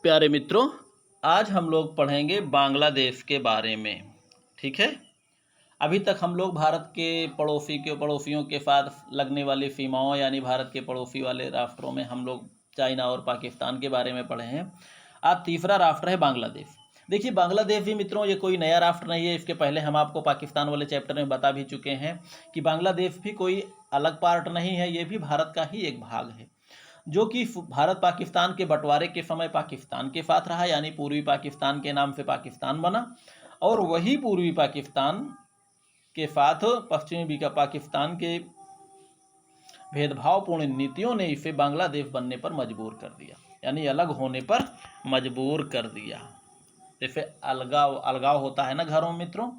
प्यारे मित्रों, आज हम लोग पढ़ेंगे बांग्लादेश के बारे में। ठीक है। अभी तक हम लोग भारत के पड़ोसियों के साथ लगने वाली सीमाओं यानी भारत के पड़ोसी वाले राष्ट्रों में हम लोग चाइना और पाकिस्तान के बारे में पढ़े हैं। आज तीसरा राष्ट्र है बांग्लादेश। देखिए, बांग्लादेश भी मित्रों ये कोई नया राष्ट्र नहीं है। इसके पहले हम आपको पाकिस्तान वाले चैप्टर में बता भी चुके हैं कि बांग्लादेश भी कोई अलग पार्ट नहीं है, ये भी भारत का ही एक भाग है, जो कि भारत पाकिस्तान के बंटवारे के समय पाकिस्तान के साथ रहा, यानी पूर्वी पाकिस्तान के नाम से पाकिस्तान बना, और वही पूर्वी पाकिस्तान के साथ पश्चिमी पाकिस्तान के भेदभावपूर्ण नीतियों ने इसे बांग्लादेश बनने पर मजबूर कर दिया, यानी अलग होने पर मजबूर कर दिया। जैसे अलगाव होता है ना घरों में मित्रों,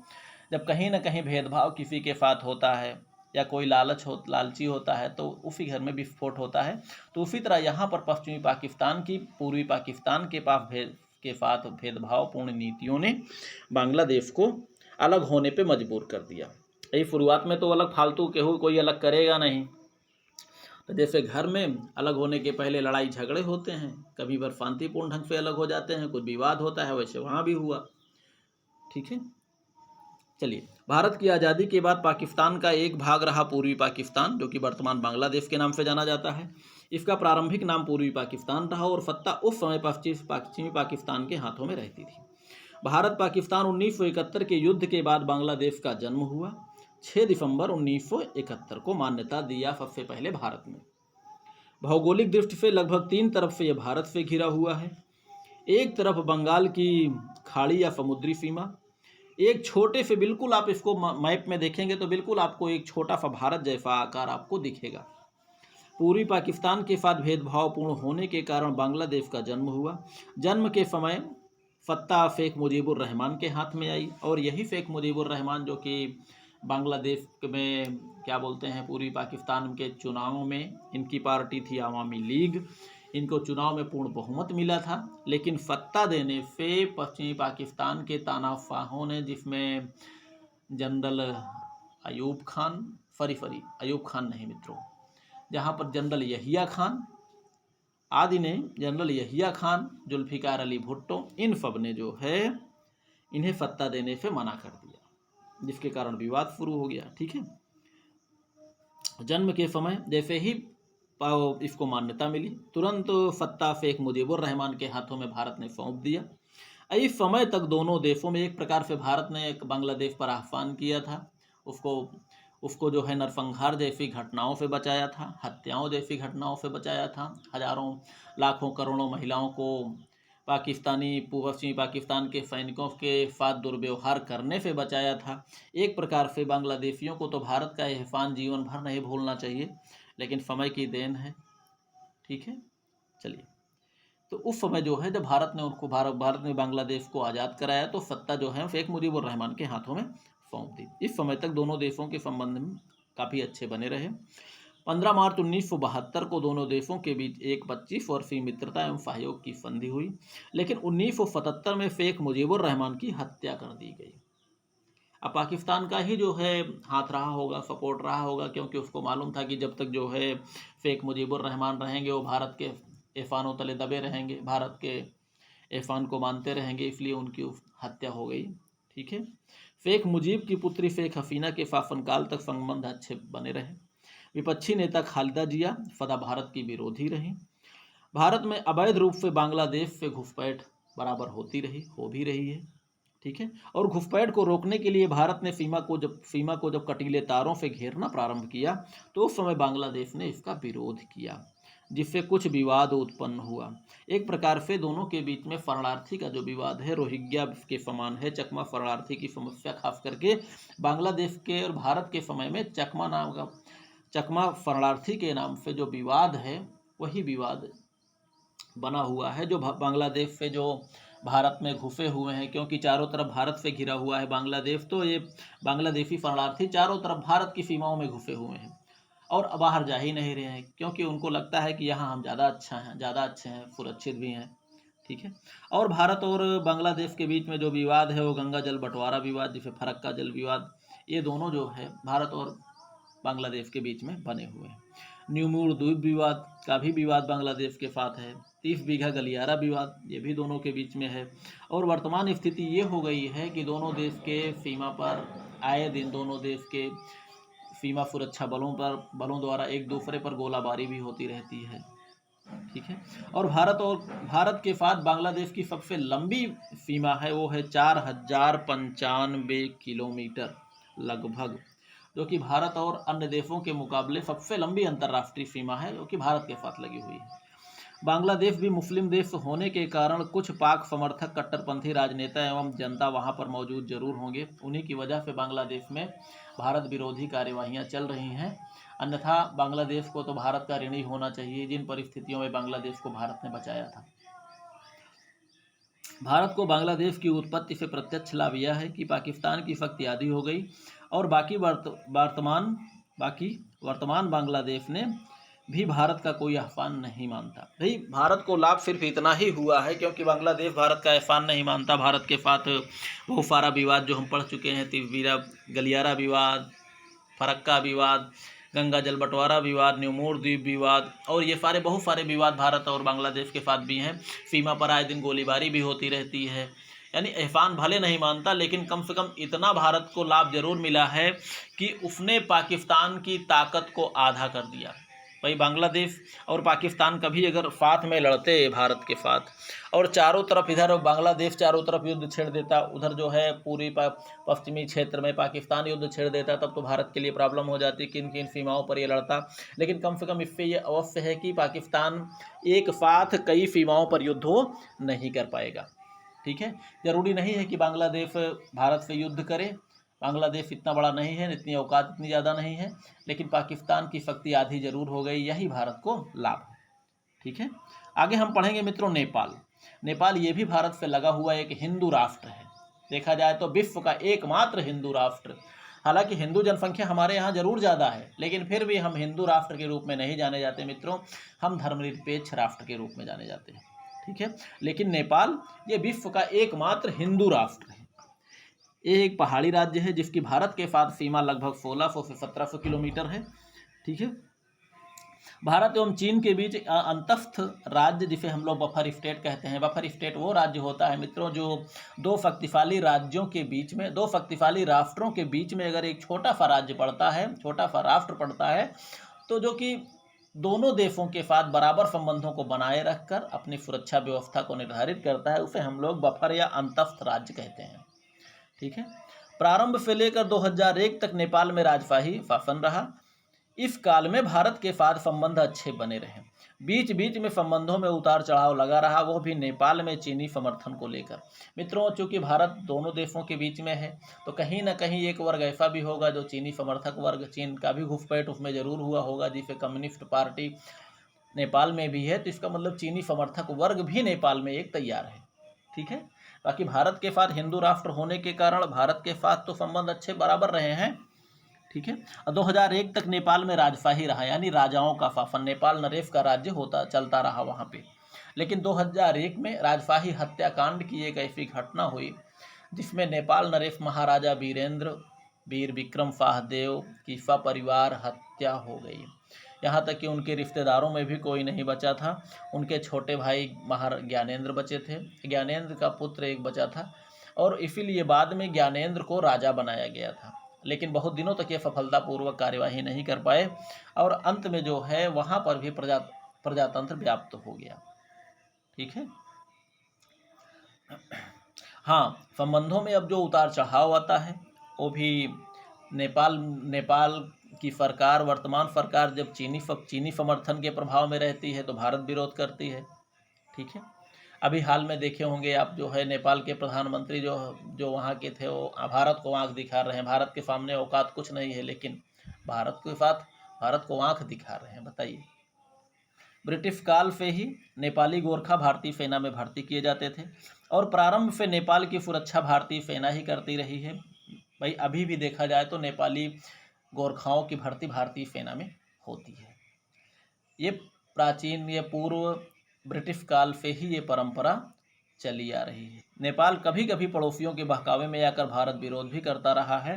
जब कहीं ना कहीं भेदभाव किसी के साथ होता है या कोई लालची होता है तो उसी घर में विस्फोट होता है। तो उसी तरह यहाँ पर पश्चिमी पाकिस्तान की पूर्वी पाकिस्तान के साथ भेदभावपूर्ण नीतियों ने बांग्लादेश को अलग होने पे मजबूर कर दिया। यही शुरुआत में तो अलग फालतू कोई अलग करेगा नहीं। तो जैसे घर में अलग होने के पहले लड़ाई झगड़े होते हैं, कभी बार शांतिपूर्ण ढंग से अलग हो जाते हैं, कुछ विवाद होता है, वैसे वहाँ भी हुआ। ठीक है। चलिए, भारत की आज़ादी के बाद पाकिस्तान का एक भाग रहा पूर्वी पाकिस्तान, जो कि वर्तमान बांग्लादेश के नाम से जाना जाता है। इसका प्रारंभिक नाम पूर्वी पाकिस्तान रहा और सत्ता उस समय पश्चिमी पाकिस्तान के हाथों में रहती थी। भारत पाकिस्तान 1971 के युद्ध के बाद बांग्लादेश का जन्म हुआ। 6 दिसंबर 1971 को मान्यता दिया सबसे पहले भारत में। भौगोलिक दृष्टि से लगभग 3 तरफ से यह भारत से घिरा हुआ है। एक तरफ बंगाल की खाड़ी या समुद्री सीमा, एक छोटे से, बिल्कुल आप इसको मैप में देखेंगे तो बिल्कुल आपको एक छोटा सा भारत जैसा आकार आपको दिखेगा। पूर्वी पाकिस्तान के साथ भेदभावपूर्ण होने के कारण बांग्लादेश का जन्म हुआ। जन्म के समय सत्ता शेख मुजीबुर रहमान के हाथ में आई और यही शेख मुजीबुर रहमान जो कि बांग्लादेश में क्या बोलते हैं, पूर्वी पाकिस्तान के चुनावों में इनकी पार्टी थी आवामी लीग, इनको चुनाव में पूर्ण बहुमत मिला था। लेकिन सत्ता देने से पश्चिमी पाकिस्तान के तानाशाहों ने, जिसमें जनरल अयूब खान अयूब खान नहीं मित्रों, जहाँ पर जनरल यहिया खान आदि ने, जनरल यहिया खान, जुल्फिकार अली भुट्टो, इन सब ने जो है इन्हें सत्ता देने से मना कर दिया, जिसके कारण विवाद शुरू हो गया। ठीक है। जन्म के समय जैसे ही इसको मान्यता मिली, तुरंत सत्ता शेख मुजीबुर रहमान के हाथों में भारत ने सौंप दिया। इस समय तक दोनों देशों में एक प्रकार से भारत ने एक बांग्लादेश पर आह्वान किया था, उसको जो है नरसंहार जैसी घटनाओं से बचाया था, हत्याओं जैसी घटनाओं से बचाया था, हजारों लाखों करोड़ों महिलाओं को पश्चिमी पाकिस्तान के सैनिकों के साथ दुर्व्यवहार करने से बचाया था। एक प्रकार से बांग्लादेशियों को तो भारत का एहसान जीवन भर नहीं भूलना चाहिए, लेकिन समय की देन है। ठीक है। चलिए, तो उस समय जो है जब भारत ने बांग्लादेश को आज़ाद कराया तो सत्ता जो है शेख मुजीबुर रहमान के हाथों में सौंप दी। इस समय तक दोनों देशों के संबंध में काफ़ी अच्छे बने रहे। 15 मार्च 1972 को दोनों देशों के बीच एक 25 वर्षीय मित्रता एवं सहयोग की संधि हुई, लेकिन 1977 में शेख मुजीबुर रहमान की हत्या कर दी गई। अब पाकिस्तान का ही जो है हाथ रहा होगा, सपोर्ट रहा होगा, क्योंकि उसको मालूम था कि जब तक जो है शेख मुजीबुर रहमान रहेंगे वो भारत के एहसानों तले दबे रहेंगे, भारत के एहसान को मानते रहेंगे, इसलिए उनकी हत्या हो गई। ठीक है। शेख मुजीब की पुत्री शेख हसीना के शासनकाल तक संबंध अच्छे बने रहे। विपक्षी नेता खालिदा जिया सदा भारत की विरोधी रही। भारत में अवैध रूप से बांग्लादेश से घुसपैठ बराबर हो भी रही है। ठीक है। और घुसपैठ को रोकने के लिए भारत ने सीमा को जब कटीले तारों से घेरना प्रारंभ किया तो उस समय बांग्लादेश ने इसका विरोध किया, जिससे कुछ विवाद उत्पन्न हुआ। एक प्रकार से दोनों के बीच में शरणार्थी का जो विवाद है रोहिंग्या के समान है। चकमा शरणार्थी की समस्या खास करके बांग्लादेश के और भारत के समय में चकमा शरणार्थी के नाम से जो विवाद है वही विवाद बना हुआ है, जो बांग्लादेश से जो भारत में घुसे हुए हैं, क्योंकि चारों तरफ भारत से घिरा हुआ है बांग्लादेश, तो ये बांग्लादेशी शरणार्थी चारों तरफ भारत की सीमाओं में घुसे हुए हैं और बाहर जा ही नहीं रहे हैं, क्योंकि उनको लगता है कि यहाँ हम ज़्यादा अच्छे हैं, सुरक्षित भी हैं। ठीक है। और भारत और बांग्लादेश के बीच में जो विवाद है वो गंगा जल बंटवारा विवाद, जिसे फरक्का जल विवाद, ये दोनों जो है भारत और बांग्लादेश के बीच में बने हुए हैं। न्यूमूर द्वीप विवाद का भी विवाद बांग्लादेश के साथ है। 30 बीघा गलियारा विवाद ये भी दोनों के बीच में है। और वर्तमान स्थिति ये हो गई है कि दोनों देश के सीमा पर आए दिन दोनों देश के सीमा सुरक्षा बलों द्वारा एक दूसरे पर गोलाबारी भी होती रहती है। ठीक है। और भारत के साथ बांग्लादेश की सबसे लंबी सीमा है, वो है 4095 किलोमीटर लगभग, जो कि भारत और अन्य देशों के मुकाबले सबसे लंबी अंतर्राष्ट्रीय सीमा है, जो कि भारत के साथ लगी हुई है। बांग्लादेश भी मुस्लिम देश होने के कारण कुछ पाक समर्थक कट्टरपंथी राजनेता एवं जनता वहां पर मौजूद जरूर होंगे। उन्हीं की वजह से बांग्लादेश में भारत विरोधी कार्यवाहियां चल रही हैं। अन्यथा बांग्लादेश को तो भारत का ऋणी होना चाहिए, जिन परिस्थितियों में बांग्लादेश को भारत ने बचाया था। भारत को बांग्लादेश की उत्पत्ति से प्रत्यक्ष लाभ यह है कि पाकिस्तान की शक्ति आधी हो गई और बाकी वर्तमान बांग्लादेश ने भी भारत का कोई एहसान नहीं मानता। भाई भारत को लाभ सिर्फ इतना ही हुआ है क्योंकि बांग्लादेश भारत का एहसान नहीं मानता। भारत के साथ बहुत सारा विवाद जो हम पढ़ चुके हैं, तिब्बीरा गलियारा विवाद, फरक्का विवाद, गंगा जल बंटवारा विवाद, न्यूमूर द्वीप विवाद, और ये सारे बहुत सारे विवाद भारत और बांग्लादेश के साथ भी हैं। सीमा पर आए दिन गोलीबारी भी होती रहती है। यानी एहसान भले नहीं मानता, लेकिन कम से कम इतना भारत को लाभ जरूर मिला है कि उसने पाकिस्तान की ताकत को आधा कर दिया। भाई बांग्लादेश और पाकिस्तान कभी अगर साथ में लड़ते भारत के साथ, और चारों तरफ इधर बांग्लादेश चारों तरफ युद्ध छेड़ देता, उधर जो है पूरी पश्चिमी क्षेत्र में पाकिस्तान युद्ध छेड़ देता, तब तो भारत के लिए प्रॉब्लम हो जाती किन किन सीमाओं पर ये लड़ता। लेकिन कम से कम इससे ये अवश्य है कि पाकिस्तान एक साथ कई सीमाओं पर युद्ध नहीं कर पाएगा। ठीक है। जरूरी नहीं है कि बांग्लादेश भारत से युद्ध करे, बांग्लादेश इतना बड़ा नहीं है, इतनी औकात इतनी ज़्यादा नहीं है, लेकिन पाकिस्तान की शक्ति आधी जरूर हो गई, यही भारत को लाभ है। ठीक है। आगे हम पढ़ेंगे मित्रों नेपाल। नेपाल ये भी भारत से लगा हुआ एक हिंदू राष्ट्र है। देखा जाए तो विश्व का एकमात्र हिंदू राष्ट्र। हालांकि हिंदू जनसंख्या हमारे यहाँ जरूर ज़्यादा है, लेकिन फिर भी हम हिंदू राष्ट्र के रूप में नहीं जाने जाते मित्रों, हम धर्मनिरपेक्ष राष्ट्र के रूप में जाने जाते हैं। ठीक है। लेकिन नेपाल ये विश्व का एकमात्र हिंदू राष्ट्र है। ये एक पहाड़ी राज्य है जिसकी भारत के साथ सीमा लगभग 1600 से 1700 किलोमीटर है। ठीक है। भारत एवं चीन के बीच अंतस्थ राज्य जिसे हम लोग बफर स्टेट कहते हैं। बफर स्टेट वो राज्य होता है मित्रों जो दो शक्तिशाली राज्यों के बीच में, दो शक्तिशाली राष्ट्रों के बीच में अगर एक छोटा सा राज्य पड़ता है, छोटा सा राष्ट्र पड़ता है, तो जो कि दोनों देशों के साथ बराबर संबंधों को बनाए रखकर अपनी सुरक्षा व्यवस्था को निर्धारित करता है, उसे हम लोग बफर या अंतस्थ राज्य कहते हैं। ठीक है। प्रारंभ से लेकर 2001 तक नेपाल में राजशाही शासन रहा। इस काल में भारत के साथ संबंध अच्छे बने रहे। बीच बीच में संबंधों में उतार चढ़ाव लगा रहा, वो भी नेपाल में चीनी समर्थन को लेकर। मित्रों, चूंकि भारत दोनों देशों के बीच में है, तो कहीं ना कहीं एक वर्ग ऐसा भी होगा जो चीनी समर्थक वर्ग, चीन का भी घुसपैठ उसमें जरूर हुआ होगा, जिसे कम्युनिस्ट पार्टी नेपाल में भी है, तो इसका मतलब चीनी समर्थक वर्ग भी नेपाल में एक तैयार है। ठीक है। बाकी भारत के साथ हिंदू राष्ट्र होने के कारण भारत के साथ तो संबंध अच्छे बराबर रहे हैं। ठीक है। 2001 तक नेपाल में राजशाही रहा, यानी राजाओं का शासन, नेपाल नरेश का राज्य चलता रहा वहाँ पे। लेकिन 2001 में राजशाही हत्याकांड की एक ऐसी घटना हुई जिसमें नेपाल नरेश महाराजा वीर विक्रम शाहदेव की सपरिवार हत्या हो गई। यहाँ तक कि उनके रिश्तेदारों में भी कोई नहीं बचा था। उनके छोटे भाई ज्ञानेंद्र बचे थे, ज्ञानेंद्र का पुत्र एक बचा था, और इसीलिए बाद में ज्ञानेंद्र को राजा बनाया गया था। लेकिन बहुत दिनों तक ये सफलतापूर्वक कार्यवाही नहीं कर पाए, और अंत में जो है वहाँ पर भी प्रजातंत्र व्याप्त हो गया। ठीक है। हाँ, संबंधों में अब जो उतार चढ़ाव आता है वो भी नेपाल की सरकार, वर्तमान सरकार जब चीनी समर्थन के प्रभाव में रहती है तो भारत विरोध करती है। ठीक है। अभी हाल में देखे होंगे आप, जो है नेपाल के प्रधानमंत्री जो वहाँ के थे, वो भारत को आंख दिखा रहे हैं। भारत के सामने औकात कुछ नहीं है, लेकिन भारत के साथ भारत को आंख दिखा रहे हैं। बताइए। ब्रिटिश काल से ही नेपाली गोरखा भारतीय सेना में भर्ती किए जाते थे, और प्रारंभ से नेपाल की सुरक्षा भारतीय सेना ही करती रही है। भाई अभी भी देखा जाए तो नेपाली गोरखाओं की भर्ती भारतीय सेना में होती है। ये पूर्व ब्रिटिश काल से ही ये परंपरा चली आ रही है। नेपाल कभी कभी पड़ोसियों के बहकावे में आकर भारत विरोध भी करता रहा है।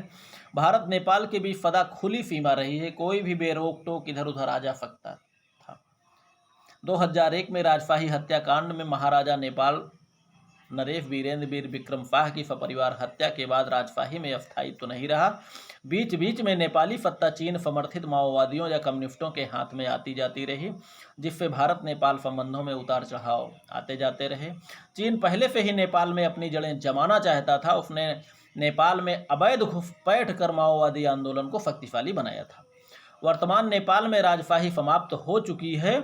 भारत नेपाल के बीच सदा खुली सीमा रही है, कोई भी बेरोक टोक इधर उधर आ जा सकता था। 2001 में राजशाही हत्याकांड में महाराजा नेपाल नरेश वीरेंद्र वीर विक्रम शाह की सपरिवार हत्या के बाद राजशाही में स्थायित्व तो नहीं रहा। बीच बीच में नेपाली सत्ता चीन समर्थित माओवादियों या कम्युनिस्टों के हाथ में आती जाती रही, जिससे भारत नेपाल संबंधों में उतार चढ़ाव आते जाते रहे। चीन पहले से ही नेपाल में अपनी जड़ें जमाना चाहता था। उसने नेपाल में अवैध घुसपैठ कर माओवादी आंदोलन को शक्तिशाली बनाया था। वर्तमान नेपाल में राजशाही समाप्त हो चुकी है,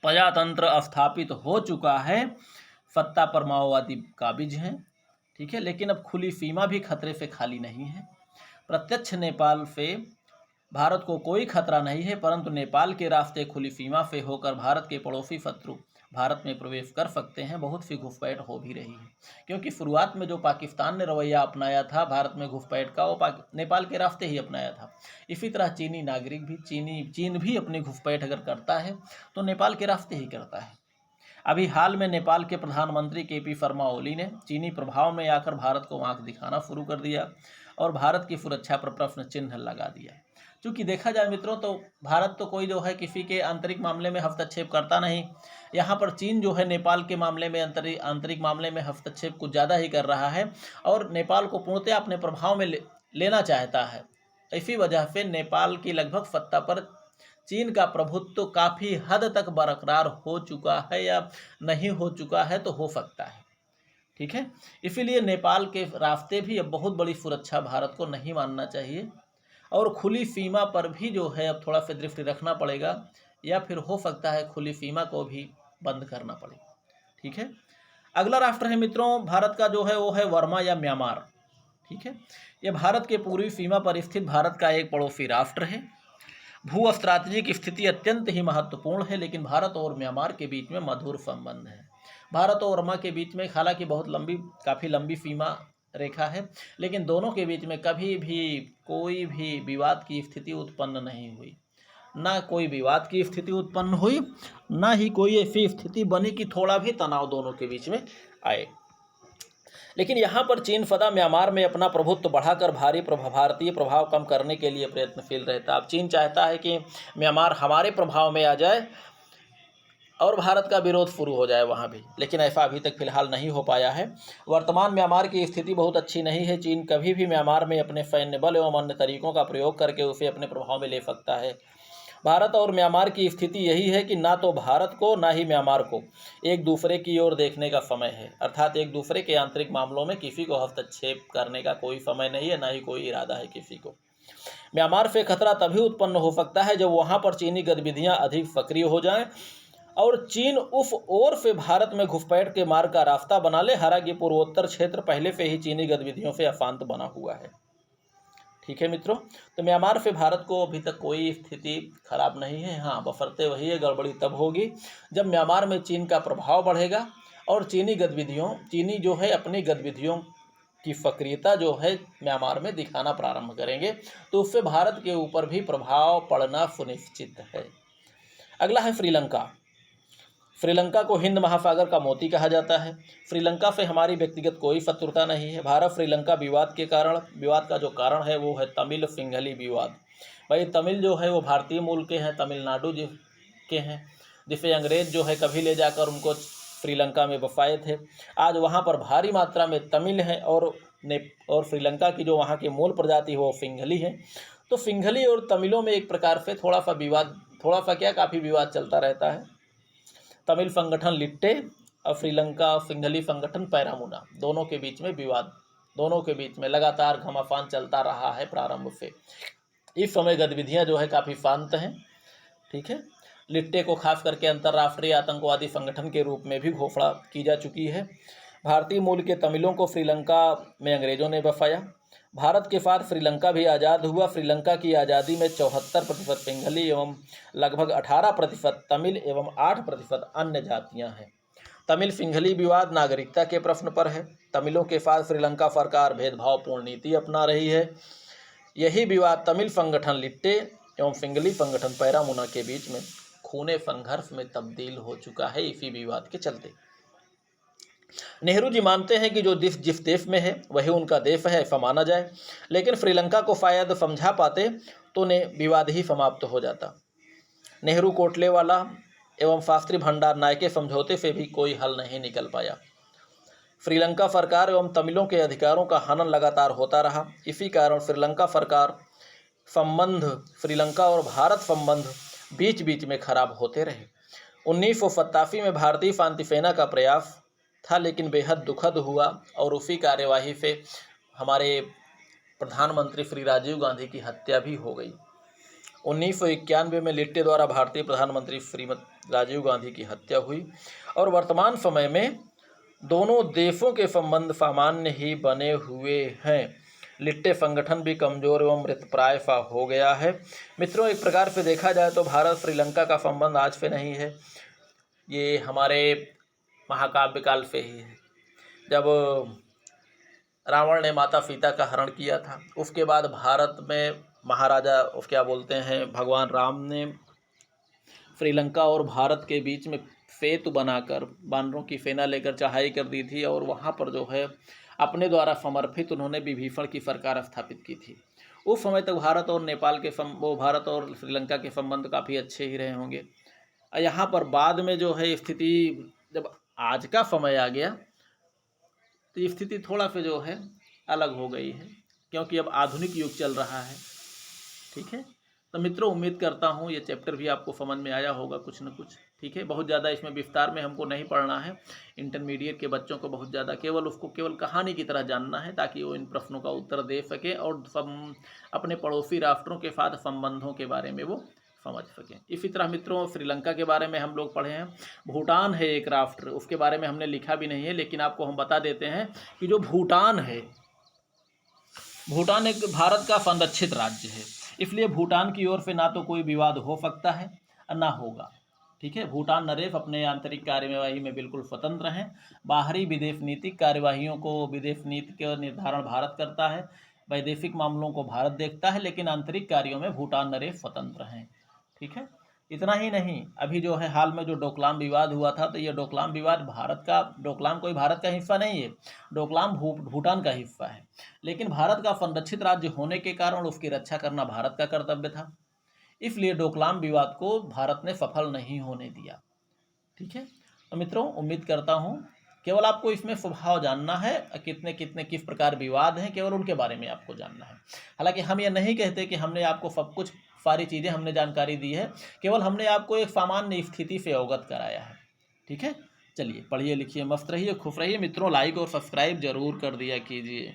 प्रजातंत्र स्थापित हो चुका है, सत्ता पर माओवादी काबिज हैं, ठीक है। लेकिन अब खुली सीमा भी खतरे से खाली नहीं है। प्रत्यक्ष नेपाल से भारत को कोई खतरा नहीं है, परंतु नेपाल के रास्ते खुली सीमा से होकर भारत के पड़ोसी शत्रु भारत में प्रवेश कर सकते हैं। बहुत सी घुसपैठ हो भी रही है, क्योंकि शुरुआत में जो पाकिस्तान ने रवैया अपनाया था भारत में घुसपैठ का, वो नेपाल के रास्ते ही अपनाया था। इसी तरह चीनी नागरिक भी चीन भी अपनी घुसपैठ अगर करता है तो नेपाल के रास्ते ही करता है। अभी हाल में नेपाल के प्रधानमंत्री KP शर्मा ओली ने चीनी प्रभाव में आकर भारत को आंख दिखाना शुरू कर दिया और भारत की सुरक्षा पर प्रश्न चिन्ह लगा दिया। क्योंकि देखा जाए मित्रों तो भारत तो कोई जो है किसी के आंतरिक मामले में हस्तक्षेप करता नहीं। यहाँ पर चीन जो है नेपाल के मामले में आंतरिक मामले में हस्तक्षेप कुछ ज़्यादा ही कर रहा है और नेपाल को पूर्णतः अपने प्रभाव में लेना चाहता है। इसी वजह से नेपाल की लगभग सत्ता पर चीन का प्रभुत्व काफ़ी हद तक बरकरार हो चुका है या नहीं हो चुका है तो हो सकता है, ठीक है। इसीलिए नेपाल के रास्ते भी अब बहुत बड़ी सुरक्षा भारत को नहीं मानना चाहिए और खुली सीमा पर भी जो है अब थोड़ा सा दृष्टि रखना पड़ेगा, या फिर हो सकता है खुली सीमा को भी बंद करना पड़ेगा, ठीक है। अगला राष्ट्र है मित्रों भारत का जो है वो है वर्मा या म्यांमार, ठीक है। ये भारत के पूर्वी सीमा पर स्थित भारत का एक पड़ोसी राष्ट्र है। भू स्ट्रैटेजिक स्थिति अत्यंत ही महत्वपूर्ण है, लेकिन भारत और म्यांमार के बीच में मधुर संबंध है। भारत और वर्मा के बीच में हालांकि काफ़ी लंबी सीमा रेखा है, लेकिन दोनों के बीच में कभी भी कोई भी विवाद की स्थिति उत्पन्न नहीं हुई। ना कोई विवाद की स्थिति उत्पन्न हुई, ना ही कोई ऐसी स्थिति बनी कि थोड़ा भी तनाव दोनों के बीच में आए। लेकिन यहाँ पर चीन सदा म्यांमार में अपना प्रभुत्व बढ़ाकर भारतीय प्रभाव कम करने के लिए प्रयत्नशील रहता है। अब चीन चाहता है कि म्यांमार हमारे प्रभाव में आ जाए और भारत का विरोध शुरू हो जाए वहाँ भी, लेकिन ऐसा अभी तक फिलहाल नहीं हो पाया है। वर्तमान म्यांमार की स्थिति बहुत अच्छी नहीं है। चीन कभी भी म्यांमार में अपने सैन्य बल एवं अन्य तरीकों का प्रयोग करके उसे अपने प्रभाव में ले सकता है। भारत और म्यांमार की स्थिति यही है कि ना तो भारत को ना ही म्यांमार को एक दूसरे की ओर देखने का समय है, अर्थात एक दूसरे के आंतरिक मामलों में किसी को हस्तक्षेप करने का कोई समय नहीं है, ना ही कोई इरादा है किसी को। म्यांमार से खतरा तभी उत्पन्न हो सकता है जब वहां पर चीनी गतिविधियां अधिक सक्रिय हो जाएं और चीन उस ओर से भारत में घुसपैठ के मार्ग का रास्ता बना ले। हालांकि पूर्वोत्तर क्षेत्र पहले से ही चीनी गतिविधियों से अशांत बना हुआ है, ठीक है मित्रों। तो म्यांमार से भारत को अभी तक कोई स्थिति खराब नहीं है। हाँ, बफरते वही है, गड़बड़ी तब होगी जब म्यांमार में चीन का प्रभाव बढ़ेगा और चीनी जो है अपनी गतिविधियों की सक्रियता जो है म्यांमार में दिखाना प्रारंभ करेंगे, तो उससे भारत के ऊपर भी प्रभाव पड़ना सुनिश्चित है। अगला है श्रीलंका। श्रीलंका को हिंद महासागर का मोती कहा जाता है। श्रीलंका से हमारी व्यक्तिगत कोई शत्रुता नहीं है। भारत श्रीलंका विवाद का जो कारण है वो है तमिल सिंघली विवाद। भाई तमिल जो है वो भारतीय मूल के हैं, तमिलनाडु के हैं, जिसे अंग्रेज जो है कभी ले जाकर उनको श्रीलंका में बसाए थे। आज वहाँ पर भारी मात्रा में तमिल हैं और श्रीलंका की जो वहाँ की मूल प्रजाति है वो सिंघली है। तो सिंघली और तमिलों में एक प्रकार से काफ़ी विवाद चलता रहता है। तमिल संगठन लिट्टे और श्रीलंका सिंघली संगठन पैरामुना, दोनों के बीच में विवाद, दोनों के बीच में लगातार घमासान चलता रहा है प्रारंभ से। इस समय गतिविधियां जो है काफ़ी शांत हैं, ठीक है। लिट्टे को खास करके अंतर्राष्ट्रीय आतंकवादी संगठन के रूप में भी घोषणा की जा चुकी है। भारतीय मूल के तमिलों को श्रीलंका में अंग्रेजों ने बसाया। भारत के साथ श्रीलंका भी आज़ाद हुआ। श्रीलंका की आज़ादी में 74% सिंघली एवं लगभग 18% तमिल एवं 8% अन्य जातियां हैं। तमिल सिंघली विवाद नागरिकता के प्रश्न पर है। तमिलों के साथ श्रीलंका सरकार भेदभावपूर्ण नीति अपना रही है। यही विवाद तमिल संगठन लिट्टे एवं सिंघली संगठन पैरामुना के बीच में खूने संघर्ष में तब्दील हो चुका है इसी विवाद के चलते। नेहरू जी मानते हैं कि जो जिस देश में है वही उनका देश है, ऐसा माना जाए, लेकिन श्रीलंका को शायद समझा पाते तो विवाद ही समाप्त हो जाता। नेहरू कोटलेवाला एवं शास्त्री भंडार नायक के समझौते से भी कोई हल नहीं निकल पाया। श्रीलंका सरकार एवं तमिलों के अधिकारों का हनन लगातार होता रहा। इसी कारण श्रीलंका सरकार संबंध श्रीलंका और भारत संबंध बीच बीच में खराब होते रहे। 1987 में भारतीय शांति सेना का प्रयास था, लेकिन बेहद दुखद हुआ और उसी कार्यवाही से हमारे प्रधानमंत्री श्री राजीव गांधी की हत्या भी हो गई। 1991 में लिट्टे द्वारा भारतीय प्रधानमंत्री श्रीमती राजीव गांधी की हत्या हुई और वर्तमान समय में दोनों देशों के संबंध सामान्य ही बने हुए हैं। लिट्टे संगठन भी कमजोर एवं मृतप्राय सा हो गया है। मित्रों, एक प्रकार से देखा जाए तो भारत श्रीलंका का संबंध आज से नहीं है, ये हमारे महाकाव्य काल से ही है। जब रावण ने माता सीता का हरण किया था, उसके बाद भारत में महाराजा क्या बोलते हैं भगवान राम ने श्रीलंका और भारत के बीच में सेतु बनाकर बानरों की सेना लेकर चढ़ाई कर दी थी और वहाँ पर जो है अपने द्वारा समर्थित उन्होंने विभीषण की सरकार स्थापित की थी। उस समय तक भारत और नेपाल के भारत और श्रीलंका के संबंध काफ़ी अच्छे ही रहे होंगे। यहाँ पर बाद में जो है स्थिति, जब आज का समय आ गया तो स्थिति थोड़ा सा जो है अलग हो गई है, क्योंकि अब आधुनिक युग चल रहा है। ठीक है, तो मित्रों उम्मीद करता हूँ ये चैप्टर भी आपको समझ में आया होगा कुछ न कुछ। ठीक है, बहुत ज़्यादा इसमें विस्तार में हमको नहीं पढ़ना है। इंटरमीडिएट के बच्चों को बहुत ज़्यादा केवल कहानी की तरह जानना है, ताकि वो इन प्रश्नों का उत्तर दे सके और अपने पड़ोसी राष्ट्रों के साथ संबंधों के बारे में वो समझ सकें। इसी तरह मित्रों श्रीलंका के बारे में हम लोग पढ़े हैं। भूटान है एक राष्ट्र, उसके बारे में हमने लिखा भी नहीं है, लेकिन आपको हम बता देते हैं कि जो भूटान है, भूटान एक भारत का संरक्षित राज्य है, इसलिए भूटान की ओर से ना तो कोई विवाद हो सकता है और ना होगा। ठीक है, भूटान नरेश अपने आंतरिक कार्यवाही में बिल्कुल स्वतंत्र हैं। बाहरी विदेश नीतिक कार्यवाहियों को, विदेश नीति का निर्धारण भारत करता है, वैदेशिक मामलों को भारत देखता है, लेकिन आंतरिक कार्यों में भूटान नरेश स्वतंत्र हैं। ठीक है, इतना ही नहीं, अभी जो है हाल में जो डोकलाम विवाद हुआ था, तो ये डोकलाम विवाद डोकलाम कोई भारत का हिस्सा नहीं है, डोकलाम भूटान का हिस्सा है, लेकिन भारत का संरक्षित राज्य होने के कारण उसकी रक्षा करना भारत का कर्तव्य था, इसलिए डोकलाम विवाद को भारत ने सफल नहीं होने दिया। ठीक है, तो मित्रों उम्मीद करता हूँ केवल आपको इसमें स्वभाव जानना है, किस प्रकार विवाद हैं, केवल उनके बारे में आपको जानना है। हालांकि हम ये नहीं कहते कि हमने आपको सब कुछ सारी चीज़ें हमने जानकारी दी है, केवल हमने आपको एक सामान्य स्थिति से अवगत कराया है। ठीक है, चलिए पढ़िए लिखिए, मस्त रहिए, खुश रहिए मित्रों। लाइक और सब्सक्राइब जरूर कर दिया कीजिए।